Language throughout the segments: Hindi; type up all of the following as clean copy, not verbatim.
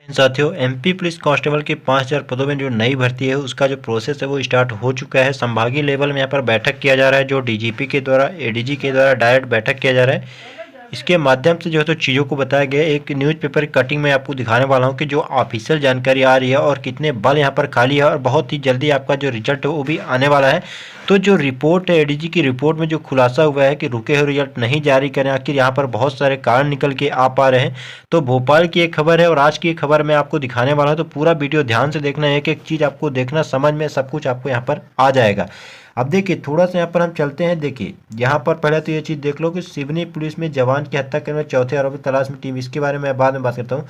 साथियों, एमपी पुलिस कांस्टेबल के 5000 पदों में जो नई भर्ती है उसका जो प्रोसेस है वो स्टार्ट हो चुका है। संभागीय लेवल में यहाँ पर बैठक किया जा रहा है, जो डीजीपी के द्वारा एडीजी के द्वारा डायरेक्ट बैठक किया जा रहा है। इसके माध्यम से जो है तो चीज़ों को बताया गया है। एक न्यूज़पेपर कटिंग में आपको दिखाने वाला हूँ कि जो ऑफिशियल जानकारी आ रही है और कितने बल यहाँ पर खाली है, और बहुत ही जल्दी आपका जो रिजल्ट है वो भी आने वाला है। तो जो रिपोर्ट है एडीजी की रिपोर्ट में जो खुलासा हुआ है कि रुके हुए रिजल्ट नहीं जारी करें, आखिर यहाँ पर बहुत सारे कारण निकल के आ पा रहे हैं। तो भोपाल की एक खबर है और आज की एक खबर मैं आपको दिखाने वाला हूँ, तो पूरा वीडियो ध्यान से देखना, एक एक चीज़ आपको देखना, समझ में सब कुछ आपको यहाँ पर आ जाएगा। अब देखिए थोड़ा सा यहाँ पर हम चलते हैं। देखिए यहाँ पर पहले तो ये चीज़ देख लो कि सिवनी पुलिस में जवान की हत्या करने में चौथे आरोपी तलाश में टीम, इसके बारे में मैं बाद में बात करता हूँ,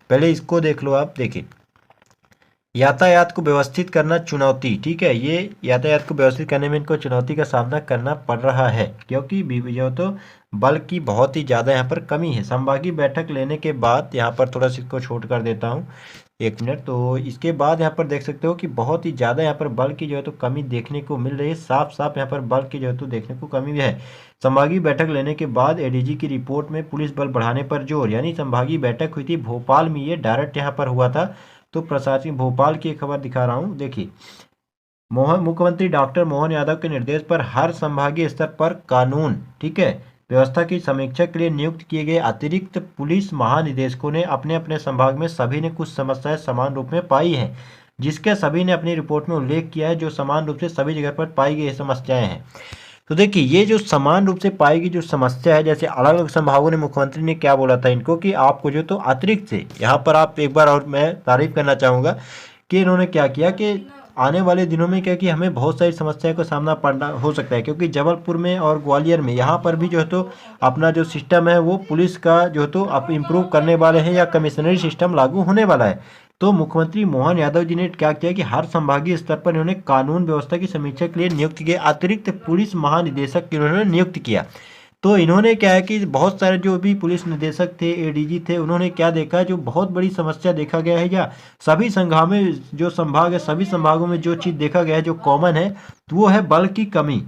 पहले इसको देख लो आप। देखिए यातायात को व्यवस्थित करना चुनौती, ठीक है, ये यातायात को व्यवस्थित करने में इनको चुनौती का सामना करना पड़ रहा है क्योंकि जो तो बल की बहुत ही ज़्यादा यहाँ पर कमी है। संभागीय बैठक लेने के बाद यहाँ पर थोड़ा सा इसको छोड़ कर देता हूँ, एक मिनट। तो इसके बाद यहाँ पर देख सकते हो कि बहुत ही ज़्यादा यहाँ पर बल की जो है तो कमी देखने को मिल रही है। साफ साफ यहाँ पर बल की जो है तो देखने को कमी भी है। संभागीय बैठक लेने के बाद एडीजी की रिपोर्ट में पुलिस बल बढ़ाने पर जोर, यानी संभागीय बैठक हुई थी भोपाल में, ये डायरेक्ट यहाँ पर हुआ था। तो प्रशासनिक भोपाल की एक खबर दिखा रहा हूँ। देखिए मुख्यमंत्री डॉक्टर मोहन यादव के निर्देश पर हर संभागीय स्तर पर कानून, ठीक है, व्यवस्था की समीक्षा के लिए नियुक्त किए गए अतिरिक्त पुलिस महानिदेशकों ने अपने अपने संभाग में सभी ने कुछ समस्याएं समान रूप में पाई हैं, जिसके सभी ने अपनी रिपोर्ट में उल्लेख किया है, जो समान रूप से सभी जगह पर पाई गई समस्याएं हैं। तो देखिए ये जो समान रूप से पाई गई जो समस्या है, जैसे अलग अलग संभागों ने, मुख्यमंत्री ने क्या बोला था इनको कि आपको जो तो अतिरिक्त से, यहाँ पर आप एक बार और मैं तारीफ करना चाहूँगा कि इन्होंने क्या किया कि आने वाले दिनों में क्या कि हमें बहुत सारी समस्याओं का सामना पड़ना हो सकता है, क्योंकि जबलपुर में और ग्वालियर में यहाँ पर भी जो है तो अपना जो सिस्टम है वो पुलिस का जो है तो आप इम्प्रूव करने वाले हैं या कमिश्नरी सिस्टम लागू होने वाला है। तो मुख्यमंत्री मोहन यादव जी ने क्या किया कि हर संभागीय स्तर पर इन्होंने कानून व्यवस्था की समीक्षा के लिए नियुक्त किए अतिरिक्त पुलिस महानिदेशक इन्होंने नियुक्त किया। तो इन्होंने क्या है कि बहुत सारे जो भी पुलिस निदेशक थे, एडीजी थे, उन्होंने क्या देखा, जो बहुत बड़ी समस्या देखा गया है, या सभी संभाग में जो संभाग है सभी संभागों में जो चीज़ देखा गया है जो कॉमन है, तो वो है बल की कमी।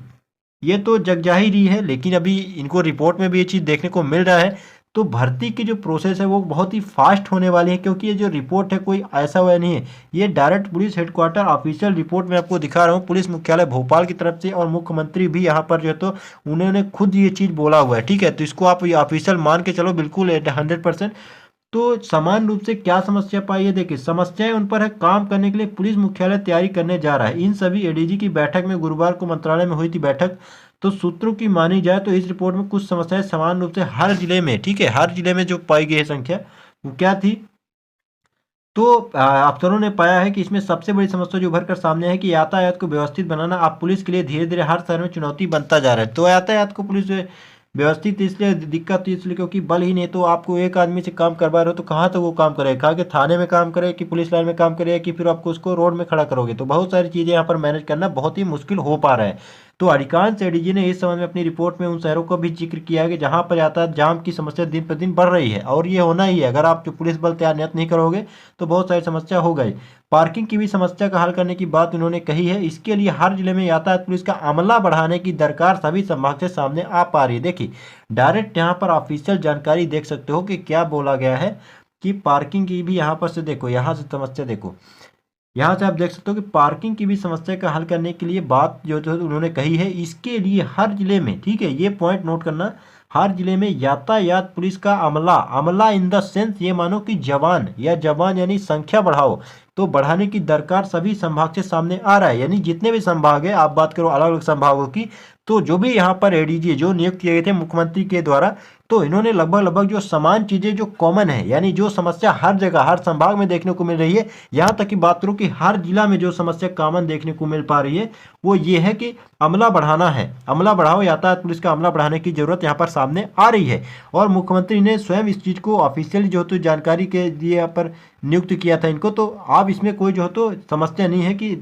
ये तो जग जाहिर ही है, लेकिन अभी इनको रिपोर्ट में भी ये चीज़ देखने को मिल रहा है। तो भर्ती की जो प्रोसेस है वो बहुत ही फास्ट होने वाली है, क्योंकि ये जो रिपोर्ट है कोई ऐसा हुआ नहीं है, ये direct police headquarter official report में आपको दिखा रहा हूँ, पुलिस मुख्यालय भोपाल की तरफ से, और मुख्यमंत्री भी यहाँ पर जो है तो उन्होंने खुद ये चीज़ बोला हुआ है, ठीक है। तो इसको आप ऑफिशियल मान के चलो बिल्कुल 100%। तो समान रूप से क्या समस्या पाई है, देखिए समस्याएं उन पर है, काम करने के लिए पुलिस मुख्यालय तैयारी करने जा रहा है। इन सभी एडीजी की बैठक में गुरुवार को मंत्रालय में हुई थी बैठक। तो सूत्रों की मानी जाए तो इस रिपोर्ट में कुछ समस्याएं समान रूप से हर जिले में, ठीक है, हर जिले में जो पाई गई है संख्या वो क्या थी। तो अफसरों ने पाया है कि इसमें सबसे बड़ी समस्या जो उभर कर सामने है कि यातायात को व्यवस्थित बनाना आप पुलिस के लिए धीरे धीरे हर शहर में चुनौती बनता जा रहा है। तो यातायात को पुलिस व्यवस्थित इसलिए दिक्कत इसलिए क्योंकि बल ही नहीं, तो आपको एक आदमी से काम करवा रहे हो तो कहाँ तक वो काम करेगा, कहाँ के थाने में काम करे कि पुलिस लाइन में काम करे कि फिर आपको उसको रोड में खड़ा करोगे। तो बहुत सारी चीज़ें यहाँ पर मैनेज करना बहुत ही मुश्किल हो पा रहा है। तो अधिकांश एडीजी ने इस संबंध में अपनी रिपोर्ट में उन शहरों का भी जिक्र किया है कि जहाँ पर यातायात जाम की समस्या दिन प्रतिदिन बढ़ रही है, और ये होना ही है। अगर आप जो पुलिस बल तैनात नहीं करोगे तो बहुत सारी समस्या हो गई। पार्किंग की भी समस्या का हल करने की बात उन्होंने कही है। इसके लिए हर जिले में यातायात पुलिस का अमला बढ़ाने की दरकार सभी संभाग से सामने आ पा रही है। देखिए डायरेक्ट यहाँ पर ऑफिशियल जानकारी देख सकते हो कि क्या बोला गया है कि पार्किंग की भी यहाँ पर से देखो, यहाँ से समस्या देखो, यहाँ से आप देख सकते हो कि पार्किंग की भी समस्या का हल करने के लिए बात जो उन्होंने कही है। इसके लिए हर जिले में, ठीक है, ये पॉइंट नोट करना, हर जिले में यातायात पुलिस का अमला, अमला इन द सेंस ये मानो कि जवान, या जवान यानी संख्या बढ़ाओ, तो बढ़ाने की दरकार सभी संभाग से सामने आ रहा है। यानी जितने भी संभाग है, आप बात करो अलग अलग संभागों की, तो जो भी यहाँ पर एडीजी जो नियुक्त किए गए थे मुख्यमंत्री के द्वारा, तो इन्होंने लगभग लगभग जो समान चीज़ें जो कॉमन है, यानी जो समस्या हर जगह हर संभाग में देखने को मिल रही है, यहाँ तक की बात करूँ कि हर जिला में जो समस्या कॉमन देखने को मिल पा रही है वो ये है कि अमला बढ़ाना है, अमला बढ़ाओ, यातायात पुलिस का अमला बढ़ाने की जरूरत यहाँ पर सामने आ रही है। और मुख्यमंत्री ने स्वयं इस चीज़ को ऑफिशियली जो तो जानकारी के लिए यहाँ पर नियुक्त किया था इनको। तो आप इसमें कोई जो तो समस्या नहीं है कि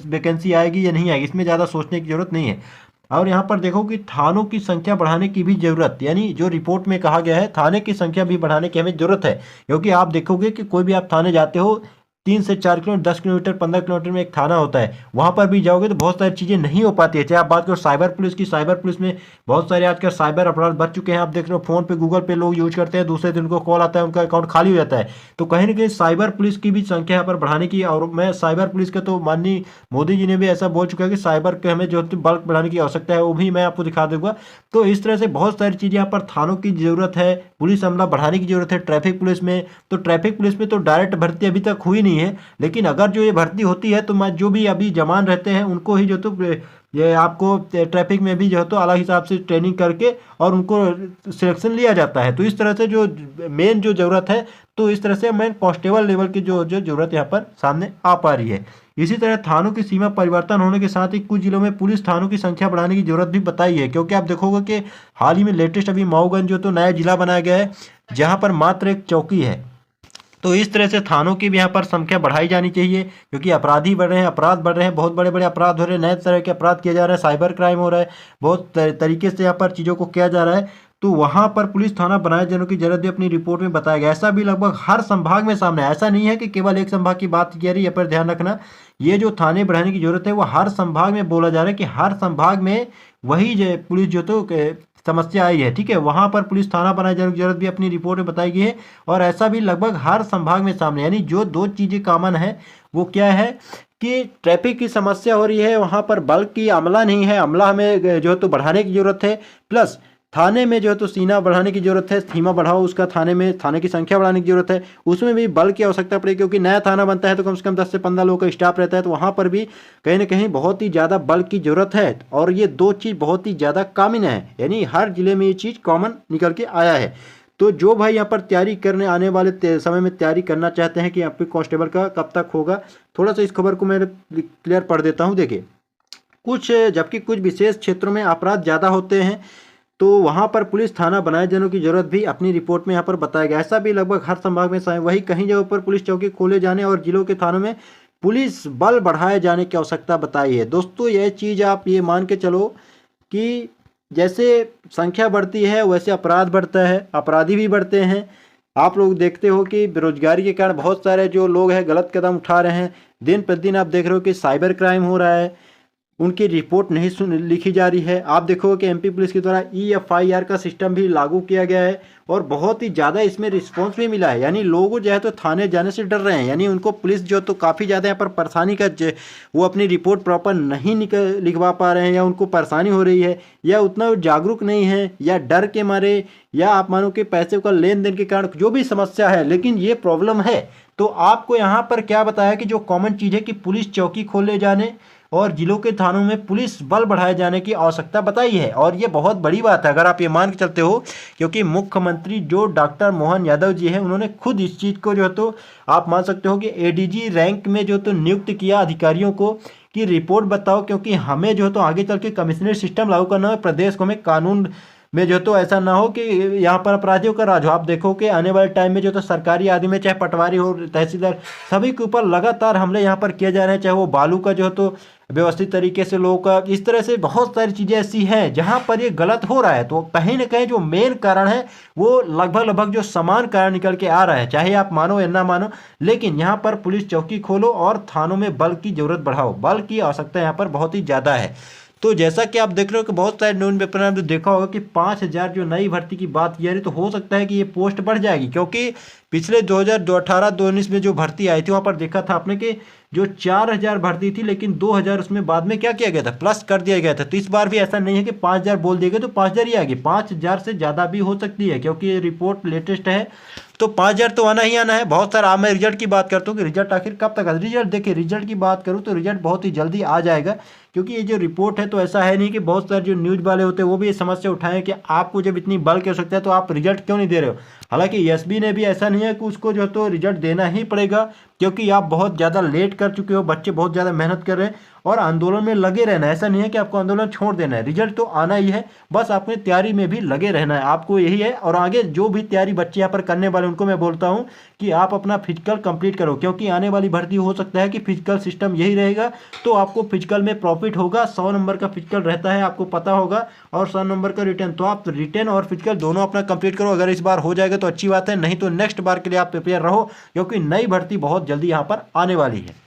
वैकेंसी आएगी या नहीं आएगी, इसमें ज़्यादा सोचने की जरूरत नहीं है। और यहाँ पर देखो कि थानों की संख्या बढ़ाने की भी जरूरत, यानी जो रिपोर्ट में कहा गया है थाने की संख्या भी बढ़ाने की हमें जरूरत है। क्योंकि आप देखोगे कि कोई भी आप थाने जाते हो 3 से 4 किलोमीटर, 10 किलोमीटर, 15 किलोमीटर में एक थाना होता है, वहाँ पर भी जाओगे तो बहुत सारी चीज़ें नहीं हो पाती है। चाहे आप बात करो साइबर पुलिस की, साइबर पुलिस में बहुत सारे आजकल साइबर अपराध बढ़ चुके हैं। आप देख रहे हो फ़ोन पे, गूगल पे लोग यूज करते हैं, दूसरे दिन उनको कॉल आता है, उनका अकाउंट खाली हो जाता है। तो कहीं ना कहीं साइबर पुलिस की भी संख्या यहाँ पर बढ़ाने की, और मैं साइबर पुलिस का तो माननीय मोदी जी ने भी ऐसा बोल चुका है कि साइबर के हमें जो बल्क बढ़ाने की आवश्यकता है, वो भी मैं आपको दिखा दूंगा। तो इस तरह से बहुत सारी चीज़ें यहाँ पर थानों की ज़रूरत है, पुलिस अमला बढ़ाने की जरूरत है। ट्रैफिक पुलिस में तो डायरेक्ट भर्ती अभी तक हुई नहीं है, लेकिन अगर जो ये भर्ती होती है तो मैं जो भी अभी जवान रहते हैं उनको ही जो तो ये आपको ट्रैफिक में भी जो है तो अलग हिसाब से ट्रेनिंग करके और उनको सिलेक्शन लिया जाता है। तो इस तरह से जो मेन जो ज़रूरत है, तो इस तरह से मेन कांस्टेबल लेवल की जो ज़रूरत यहाँ पर सामने आ पा रही है। इसी तरह थानों की सीमा परिवर्तन होने के साथ ही कुछ जिलों में पुलिस थानों की संख्या बढ़ाने की जरूरत भी बताई है, क्योंकि आप देखोगे कि हाल ही में लेटेस्ट अभी मऊगंज जो तो नया जिला बनाया गया है, जहाँ पर मात्र एक चौकी है। तो इस तरह से थानों की भी यहाँ पर संख्या बढ़ाई जानी चाहिए, क्योंकि अपराधी बढ़ रहे हैं, अपराध बढ़ रहे हैं, बहुत बड़े बड़े अपराध हो रहे हैं, नए तरह के अपराध किए जा रहे हैं, साइबर क्राइम हो रहा है, बहुत तरीके से यहाँ पर चीज़ों को किया जा रहा है। तो वहाँ पर पुलिस थाना बनाए जाने की जरूरत भी अपनी रिपोर्ट में बताया गया। ऐसा भी लगभग हर संभाग में सामने, ऐसा नहीं है कि केवल एक संभाग की बात की जा रही है, पर ध्यान रखना ये जो थाने बढ़ाने की जरूरत है वो हर संभाग में बोला जा रहा है कि हर संभाग में वही जो पुलिस जो तो समस्या आई है, ठीक है, वहां पर पुलिस थाना बनाए जाने की जरूरत भी अपनी रिपोर्ट में बताई गई है। और ऐसा भी लगभग हर संभाग में सामने, यानी जो दो चीजें कॉमन है वो क्या है कि ट्रैफिक की समस्या हो रही है, वहां पर बल्क की अमला नहीं है, अमला हमें जो तो बढ़ाने की जरूरत है, प्लस थाने में जो है तो सीमा बढ़ाने की जरूरत है, सीमा बढ़ाओ उसका, थाने में थाने की संख्या बढ़ाने की जरूरत है, उसमें भी बल की आवश्यकता पड़ेगी, क्योंकि नया थाना बनता है तो कम से कम 10 से 15 लोगों का स्टाफ रहता है, तो वहाँ पर भी कहीं ना कहीं बहुत ही ज़्यादा बल की जरूरत है। और ये दो चीज़ बहुत ही ज़्यादा कॉमन है, यानी हर जिले में ये चीज़ कॉमन निकल के आया है। तो जो भाई यहाँ पर तैयारी करने आने वाले समय में तैयारी करना चाहते हैं कि आपके कांस्टेबल का कब तक होगा, थोड़ा सा इस खबर को मैं क्लियर पढ़ देता हूँ। देखिए, जबकि कुछ विशेष क्षेत्रों में अपराध ज़्यादा होते हैं तो वहाँ पर पुलिस थाना बनाए जाने की जरूरत भी अपनी रिपोर्ट में यहाँ पर बताया गया। ऐसा भी लगभग हर संभाग में वही कहीं जगह पर पुलिस चौकी खोले जाने और जिलों के थानों में पुलिस बल बढ़ाए जाने की आवश्यकता बताई है। दोस्तों, यह चीज़ आप ये मान के चलो कि जैसे संख्या बढ़ती है वैसे अपराध बढ़ता है, अपराधी भी बढ़ते हैं। आप लोग देखते हो कि बेरोजगारी के कारण बहुत सारे जो लोग हैं गलत कदम उठा रहे हैं। दिन प्रतिदिन आप देख रहे हो कि साइबर क्राइम हो रहा है, उनकी रिपोर्ट नहीं लिखी जा रही है। आप देखोगे कि एमपी पुलिस के द्वारा EFIR का सिस्टम भी लागू किया गया है और बहुत ही ज़्यादा इसमें रिस्पॉन्स भी मिला है, यानी लोग जो है तो थाने जाने से डर रहे हैं, यानी उनको पुलिस जो तो काफ़ी ज़्यादा यहाँ पर परेशानी का वो अपनी रिपोर्ट प्रॉपर नहीं लिखवा पा रहे हैं, या उनको परेशानी हो रही है, या उतना जागरूक नहीं है, या डर के मारे, या आप मानो कि पैसे का लेन देन के कारण जो भी समस्या है, लेकिन ये प्रॉब्लम है। तो आपको यहाँ पर क्या बताया कि जो कॉमन चीज़ है कि पुलिस चौकी खोले जाने और जिलों के थानों में पुलिस बल बढ़ाए जाने की आवश्यकता बताई है। और ये बहुत बड़ी बात है अगर आप ये मान के चलते हो, क्योंकि मुख्यमंत्री जो डॉक्टर मोहन यादव जी हैं उन्होंने खुद इस चीज़ को जो तो आप मान सकते हो कि ADG रैंक में जो तो नियुक्त किया अधिकारियों को कि रिपोर्ट बताओ, क्योंकि हमें जो तो आगे चल के कमिश्नरेट सिस्टम लागू करना है प्रदेश को, हमें कानून में जो तो ऐसा ना हो कि यहाँ पर अपराधियों का राज हो। आप देखो कि आने वाले टाइम में जो तो सरकारी आदमी में, चाहे पटवारी हो, तहसीलदार, सभी के ऊपर लगातार हमले यहाँ पर किए जा रहे हैं, चाहे वो बालू का जो तो व्यवस्थित तरीके से लोगों का, इस तरह से बहुत सारी चीज़ें ऐसी हैं जहाँ पर ये गलत हो रहा है। तो कहीं ना कहीं जो मेन कारण है वो लगभग जो समान कारण निकल के आ रहा है, चाहे आप मानो या ना मानो, लेकिन यहाँ पर पुलिस चौकी खोलो और थानों में बल की जरूरत बढ़ाओ, बल की आवश्यकता यहाँ पर बहुत ही ज़्यादा है। तो जैसा कि आप देख रहे हो कि बहुत सारे न्यूज़ पेपर में देखा होगा कि 5000 जो नई भर्ती की बात की जा रही, तो हो सकता है कि ये पोस्ट बढ़ जाएगी, क्योंकि पिछले 2018-19 में जो भर्ती आई थी वहाँ पर देखा था आपने कि जो 4000 भर्ती थी, लेकिन 2000 उसमें बाद में क्या किया गया था, प्लस कर दिया गया था। तो इस बार भी ऐसा नहीं है कि 5000 बोल दिए गए तो 5000 ही आएगी, 5000 से ज़्यादा भी हो सकती है, क्योंकि ये रिपोर्ट लेटेस्ट है। तो 5000 तो आना ही आना है। बहुत सारा, मैं रिजल्ट की बात करता हूँ कि रिजल्ट आखिर कब तक आता है। रिजल्ट देखिए, रिजल्ट की बात करूँ तो रिजल्ट बहुत ही जल्दी आ जाएगा, क्योंकि ये जो रिपोर्ट है तो ऐसा है नहीं कि बहुत सारे जो न्यूज़ वाले होते हैं वो भी ये समस्या उठाएं कि आपको जब इतनी बल की आवश्यकता है तो आप रिजल्ट क्यों नहीं दे रहे हो। हालांकि SB ने भी ऐसा नहीं है कि उसको जो तो रिजल्ट देना ही पड़ेगा, क्योंकि आप बहुत ज़्यादा लेट कर चुके हो, बच्चे बहुत ज़्यादा मेहनत कर रहे हैं और आंदोलन में लगे रहना है। ऐसा नहीं है कि आपको आंदोलन छोड़ देना है, रिजल्ट तो आना ही है, बस आपने तैयारी में भी लगे रहना है, आपको यही है। और आगे जो भी तैयारी बच्चे यहाँ पर करने वाले उनको मैं बोलता हूँ कि आप अपना फिजिकल कंप्लीट करो, क्योंकि आने वाली भर्ती हो सकता है कि फिजिकल सिस्टम यही रहेगा, तो आपको फिजिकल में प्रॉफिट होगा। 100 नंबर का फिजिकल रहता है, आपको पता होगा, और 100 नंबर का रिटर्न। तो आप रिटर्न और फिजिकल दोनों अपना कंप्लीट करो। अगर इस बार हो जाएगा तो अच्छी बात है, नहीं तो नेक्स्ट बार के लिए आप प्रिपेयर रहो, क्योंकि नई भर्ती बहुत जल्दी यहाँ पर आने वाली है।